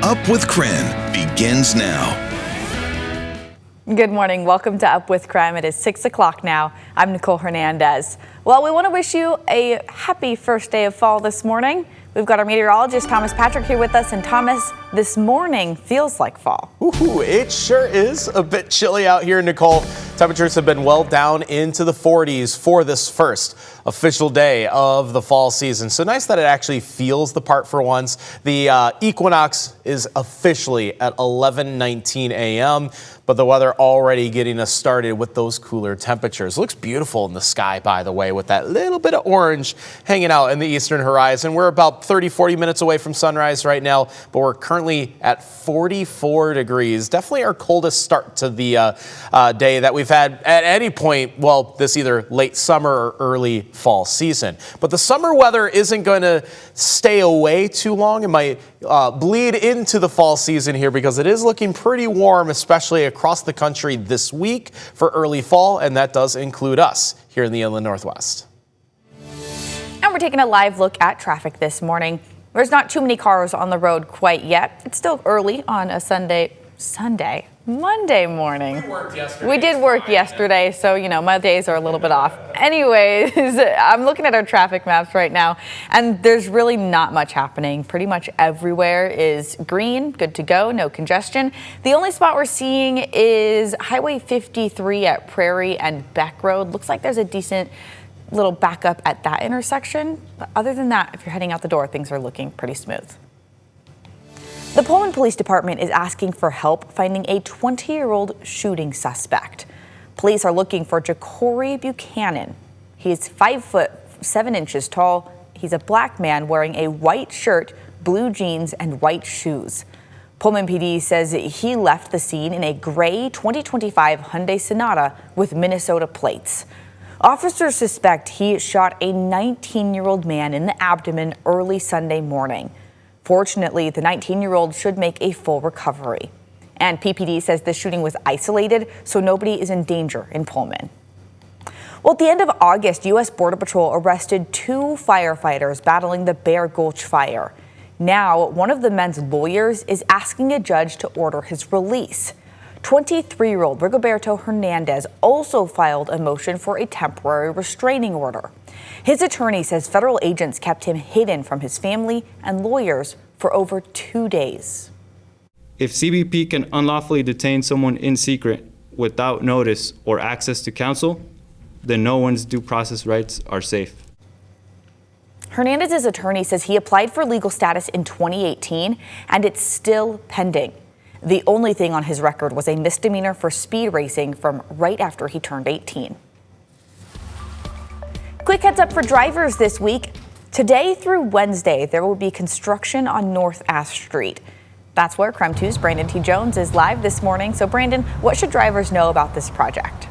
Up with KREM begins now. Good morning. Welcome to Up with KREM. It is 6 o'clock now. I'm Nicole Hernandez. Well, we want to wish you a happy first day of fall this morning. We've got our meteorologist Thomas Patrick here with us, and Thomas, this morning feels like fall. Ooh, it sure is a bit chilly out here, Nicole. Temperatures have been well down into the 40s for this first official day of the fall season. So nice that it actually feels the part for once. The equinox is officially at 11:19 a.m., but the weather already getting us started with those cooler temperatures. Looks beautiful in the sky, by the way, with that little bit of orange hanging out in the eastern horizon. We're about 30-40 minutes away from sunrise right now, but we're currently at 44 degrees. Definitely our coldest start to the day that we've had at any point, well, this either late summer or early fall season. But the summer weather isn't going to stay away too long. It might bleed into the fall season here because it is looking pretty warm, especially across the country this week for early fall, and that does include us here in the Inland Northwest. And we're taking a live look at traffic this morning. There's not too many cars on the road quite yet. It's still early on a Monday morning. We did work yesterday, so, you know, my days are a little bit off. Anyways, I'm looking at our traffic maps right now, and there's really not much happening. Pretty much everywhere is green, good to go, no congestion. The only spot we're seeing is Highway 53 at Prairie and Beck Road. Looks like there's a decent little backup at that intersection. But other than that, if you're heading out the door, things are looking pretty smooth. The Pullman Police Department is asking for help finding a 20-year-old shooting suspect. Police are looking for Ja'Cory Buchanan. He's 5'7" tall. He's a black man wearing a white shirt, blue jeans, and white shoes. Pullman PD says he left the scene in a gray 2025 Hyundai Sonata with Minnesota plates. Officers suspect he shot a 19-year-old man in the abdomen early Sunday morning. Fortunately, the 19-year-old should make a full recovery. And PPD says the shooting was isolated, so nobody is in danger in Pullman. Well, at the end of August, U.S. Border Patrol arrested 2 firefighters battling the Bear Gulch fire. Now, one of the men's lawyers is asking a judge to order his release. 23-year-old Rigoberto Hernandez also filed a motion for a temporary restraining order. His attorney says federal agents kept him hidden from his family and lawyers for over 2 days. If CBP can unlawfully detain someone in secret without notice or access to counsel, then no one's due process rights are safe. Hernandez's attorney says he applied for legal status in 2018 and it's still pending. The only thing on his record was a misdemeanor for speed racing from right after he turned 18. Quick heads up for drivers this week. Today through Wednesday, there will be construction on North Ash Street. That's where KREM 2's Brandon T. Jones is live this morning. So Brandon, what should drivers know about this project?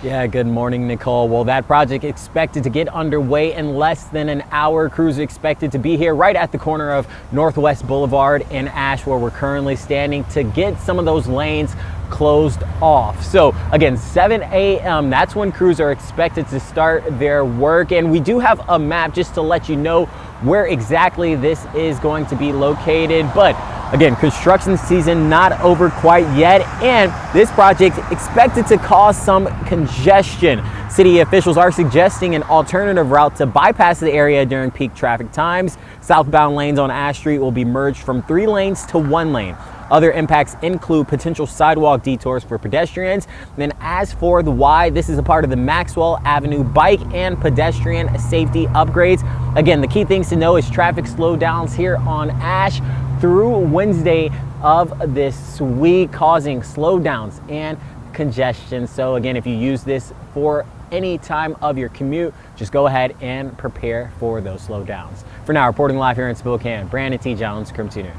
Yeah, good morning, Nicole. Well, that project expected to get underway in less than an hour. Crews expected to be here right at the corner of Northwest Boulevard and Ash, where we're currently standing, to get some of those lanes closed off. So again, 7 a.m. that's when crews are expected to start their work. And we do have a map just to let you know where exactly this is going to be located. But again, construction season not over quite yet, and this project expected to cause some congestion. City officials are suggesting an alternative route to bypass the area during peak traffic times. Southbound lanes on Ash Street will be merged from 3 lanes to 1 lane. Other impacts include potential sidewalk detours for pedestrians. And then as for the why, this is a part of the Maxwell Avenue bike and pedestrian safety upgrades. Again, the key things to know is traffic slowdowns here on Ash through Wednesday of this week, causing slowdowns and congestion. So again, if you use this for any time of your commute, just go ahead and prepare for those slowdowns. For now, reporting live here in Spokane, Brandon T. Jones, KREM 2 News.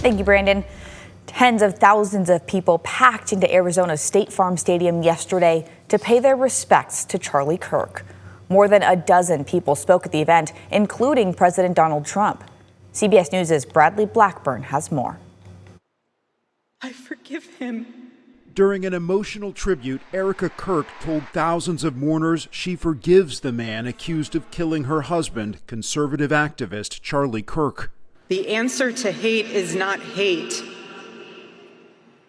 Thank you, Brandon. Tens of thousands of people packed into Arizona's State Farm Stadium yesterday to pay their respects to Charlie Kirk. More than a dozen people spoke at the event, including President Donald Trump. CBS News' Bradley Blackburn has more. I forgive him. During an emotional tribute, Erica Kirk told thousands of mourners she forgives the man accused of killing her husband, conservative activist Charlie Kirk. The answer to hate is not hate.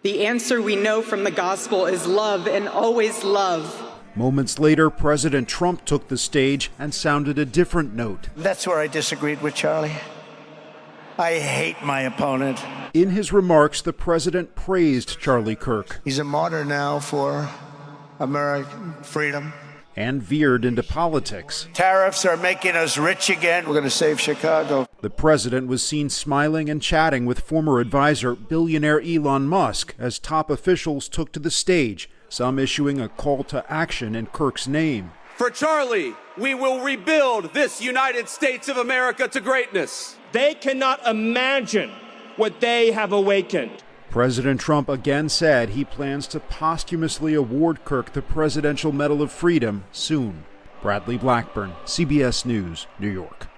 The answer we know from the gospel is love, and always love. Moments later, President Trump took the stage and sounded a different note. That's where I disagreed with Charlie. I hate my opponent. In his remarks, the president praised Charlie Kirk. He's a martyr now for American freedom. And veered into politics. Tariffs are making us rich again. We're going to save Chicago. The president was seen smiling and chatting with former advisor, billionaire Elon Musk, as top officials took to the stage, some issuing a call to action in Kirk's name. For Charlie, we will rebuild this United States of America to greatness. They cannot imagine what they have awakened. President Trump again said he plans to posthumously award Kirk the Presidential Medal of Freedom soon. Bradley Blackburn, CBS News, New York.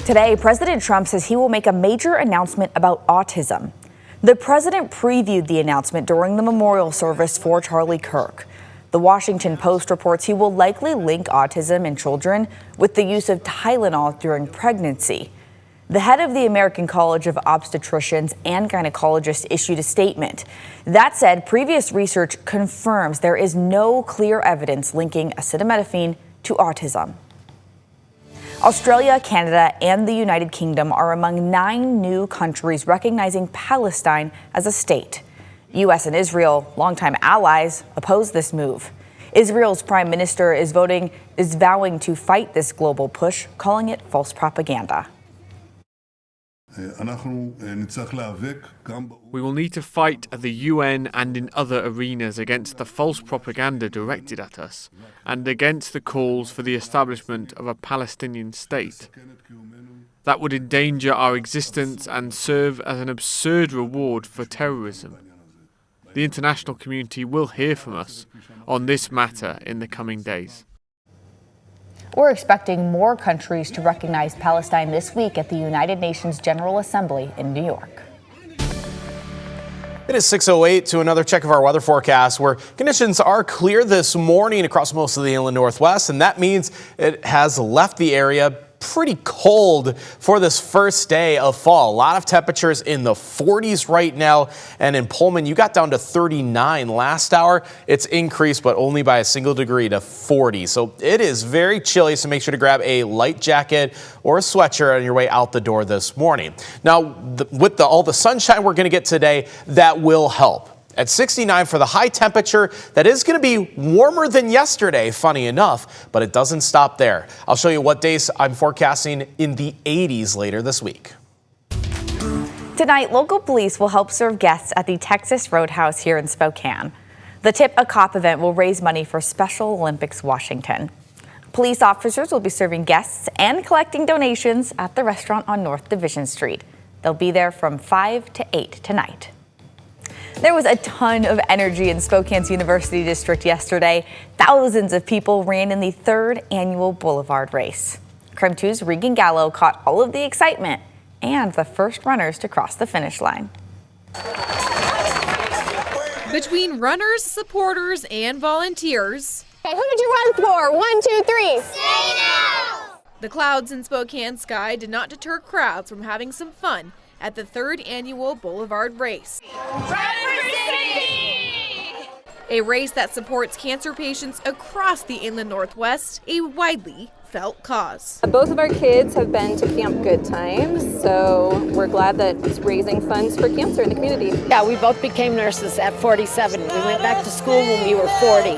Today, President Trump says he will make a major announcement about autism. The president previewed the announcement during the memorial service for Charlie Kirk. The Washington Post reports he will likely link autism in children with the use of Tylenol during pregnancy. The head of the American College of Obstetricians and Gynecologists issued a statement. That said, previous research confirms there is no clear evidence linking acetaminophen to autism. Australia, Canada, and the United Kingdom are among 9 new countries recognizing Palestine as a state. U.S. and Israel, longtime allies, oppose this move. Israel's prime minister is vowing to fight this global push, calling it false propaganda. We will need to fight at the UN and in other arenas against the false propaganda directed at us and against the calls for the establishment of a Palestinian state. That would endanger our existence and serve as an absurd reward for terrorism. The international community will hear from us on this matter in the coming days. We're expecting more countries to recognize Palestine this week at the United Nations General Assembly in New York. It is 6:08 to another check of our weather forecast, where conditions are clear this morning across most of the inland Northwest, and that means it has left the area pretty cold for this first day of fall. A lot of temperatures in the 40s right now, and in Pullman you got down to 39 last hour. It's increased, but only by a single degree to 40. So it is very chilly, so make sure to grab a light jacket or a sweatshirt on your way out the door this morning. Now, with all the sunshine we're going to get today, that will help. At 69 for the high temperature, that is going to be warmer than yesterday, funny enough, but it doesn't stop there. I'll show you what days I'm forecasting in the 80s later this week. Tonight, local police will help serve guests at the Texas Roadhouse here in Spokane. The Tip a Cop event will raise money for Special Olympics Washington. Police officers will be serving guests and collecting donations at the restaurant on North Division Street. They'll be there from 5 to 8 tonight. There was a ton of energy in Spokane's University District yesterday. Thousands of people ran in the 3rd annual Boulevard race. KREM 2's Regan Gallo caught all of the excitement and the first runners to cross the finish line. Between runners, supporters, and volunteers. Okay, who did you run for? 1, 2, 3. Say no! The clouds in Spokane's sky did not deter crowds from having some fun at the 3rd annual Boulevard race. A race that supports cancer patients across the inland Northwest, a widely felt cause. Both of our kids have been to Camp Good Times, so we're glad that it's raising funds for cancer in the community. Yeah, we both became nurses at 47. We went back to school when we were 40,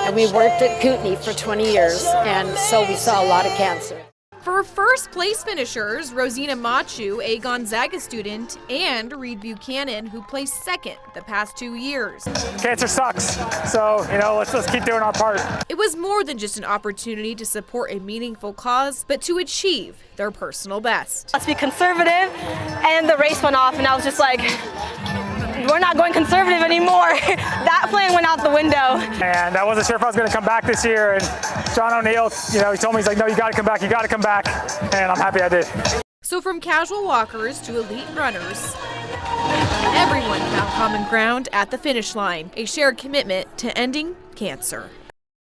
and we worked at Kootenai for 20 years, and so we saw a lot of cancer. For first place finishers, Rosina Machu, a Gonzaga student, and Reed Buchanan, who placed second the past 2 years. Cancer sucks, so let's keep doing our part. It was more than just an opportunity to support a meaningful cause, but to achieve their personal best. Let's be conservative, and the race went off, and I was just like, we're not going conservative anymore. That plan went out the window. And I wasn't sure if I was going to come back this year. And John O'Neill, he told me, he's like, no, you got to come back. You got to come back. And I'm happy I did. So from casual walkers to elite runners, Everyone found common ground at the finish line, a shared commitment to ending cancer.